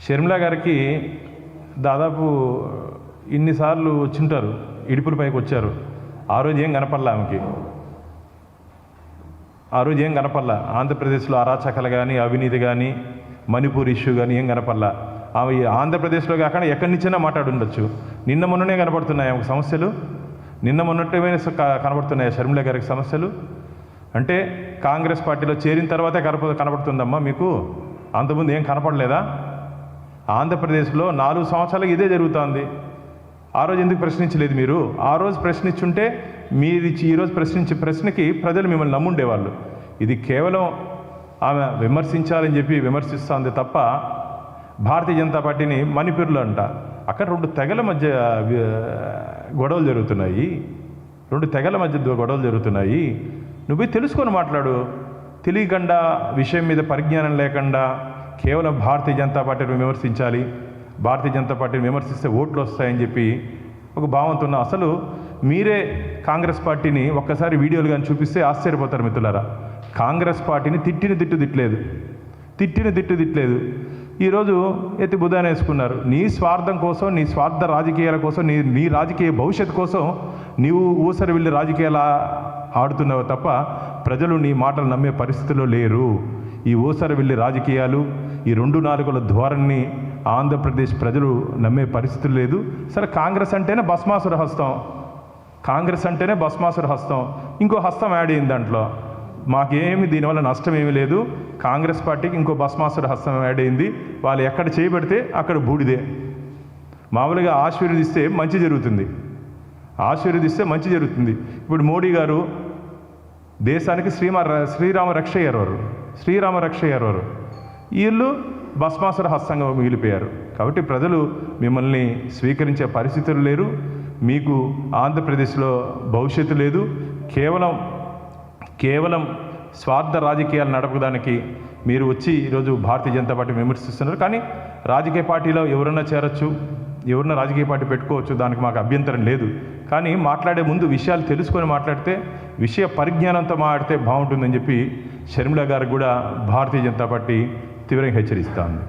షర్మిల గారికి దాదాపు ఇన్నిసార్లు వచ్చింటారు, ఇడుపుల పైకి వచ్చారు. ఆ రోజు ఏం కనపడలే ఆమెకి, ఆ రోజు ఏం కనపడలే. ఆంధ్రప్రదేశ్లో అరాచకాలు కానీ, అవినీతి కానీ, మణిపూర్ ఇష్యూ కానీ ఏం కనపడలే. ఆమె ఆంధ్రప్రదేశ్లో కాకుండా ఎక్కడి నుంచైనా మాట్లాడుండొచ్చు. నిన్న మొన్ననే కనపడుతున్నాయి ఆమెకు సమస్యలు, నిన్న మొన్నటమే కనబడుతున్నాయి షర్మిల గారికి సమస్యలు. అంటే కాంగ్రెస్ పార్టీలో చేరిన తర్వాతే కనపడుతుందమ్మా మీకు, అంతకుముందు ఏం కనపడలేదా? ఆంధ్రప్రదేశ్లో 4 సంవత్సరాలకు ఇదే జరుగుతుంది. ఆ రోజు ఎందుకు ప్రశ్నించలేదు మీరు? ఆ రోజు ప్రశ్నించుంటే మీరు ఈరోజు ప్రశ్నించే ప్రశ్నకి ప్రజలు మిమ్మల్ని నమ్ముండేవాళ్ళు. ఇది కేవలం ఆమె విమర్శించాలని చెప్పి విమర్శిస్తుంది తప్ప, భారతీయ జనతా పార్టీని మణిపూర్లో అంట, అక్కడ 2 తెగల మధ్య గొడవలు జరుగుతున్నాయి, 2 తెగల మధ్య గొడవలు జరుగుతున్నాయి. నువ్వు తెలుసుకొని మాట్లాడు. తెలియకుండా, విషయం మీద పరిజ్ఞానం లేకుండా కేవలం భారతీయ జనతా పార్టీని విమర్శించాలి, భారతీయ జనతా పార్టీని విమర్శిస్తే ఓట్లు వస్తాయని చెప్పి ఒక భావంతో ఉన్న, అసలు మీరే కాంగ్రెస్ పార్టీని ఒక్కసారి వీడియోలు కానీ చూపిస్తే ఆశ్చర్యపోతారు మిత్రులారా. కాంగ్రెస్ పార్టీని తిట్టిన తిట్లేదు. ఈరోజు ఎత్తి బుధాన వేసుకున్నారు. నీ స్వార్థం కోసం, నీ స్వార్థ రాజకీయాల కోసం, నీ రాజకీయ భవిష్యత్తు కోసం నీవు ఊసరి వెళ్ళి రాజకీయాలు ఆడుతున్నావు తప్ప ప్రజలు నీ మాటలు నమ్మే పరిస్థితిలో లేరు. ఈ ఊసరి వెళ్ళి రాజకీయాలు, ఈ 2 నాలుగుల ధోరణిని ఆంధ్రప్రదేశ్ ప్రజలు నమ్మే పరిస్థితి లేదు. సరే, కాంగ్రెస్ అంటేనే భస్మాసుర హస్తం, ఇంకో హస్తం యాడ్ అయింది దాంట్లో. మాకేమి దీనివల్ల నష్టం ఏమీ లేదు. కాంగ్రెస్ పార్టీకి ఇంకో భస్మాసుర హస్తం యాడ్ అయింది. వాళ్ళు ఎక్కడ చేయబడితే అక్కడ బూడిదే. మామూలుగా ఆశీర్వదిస్తే మంచి జరుగుతుంది. ఇప్పుడు మోడీ గారు దేశానికి శ్రీరామ రక్ష అయ్యారు. వీళ్ళు భస్మాసుర హస్తంగా మిగిలిపోయారు. కాబట్టి ప్రజలు మిమ్మల్ని స్వీకరించే పరిస్థితులు లేరు. మీకు ఆంధ్రప్రదేశ్లో భవిష్యత్తు లేదు. కేవలం స్వార్థ రాజకీయాలు నడపడానికి మీరు వచ్చి ఈరోజు భారతీయ జనతా పార్టీ విమర్శిస్తున్నారు. కానీ రాజకీయ పార్టీలో ఎవరన్నా చేరొచ్చు, ఎవరన్నా రాజకీయ పార్టీ పెట్టుకోవచ్చు, దానికి మాకు అభ్యంతరం లేదు. కానీ మాట్లాడే ముందు విషయాలు తెలుసుకొని మాట్లాడితే, విషయ పరిజ్ఞానంతో మాట్లాడితే బాగుంటుందని చెప్పి షర్మిల గారికి కూడా భారతీయ జనతా పార్టీ తీవ్రంగా హెచ్చరిస్తోంది.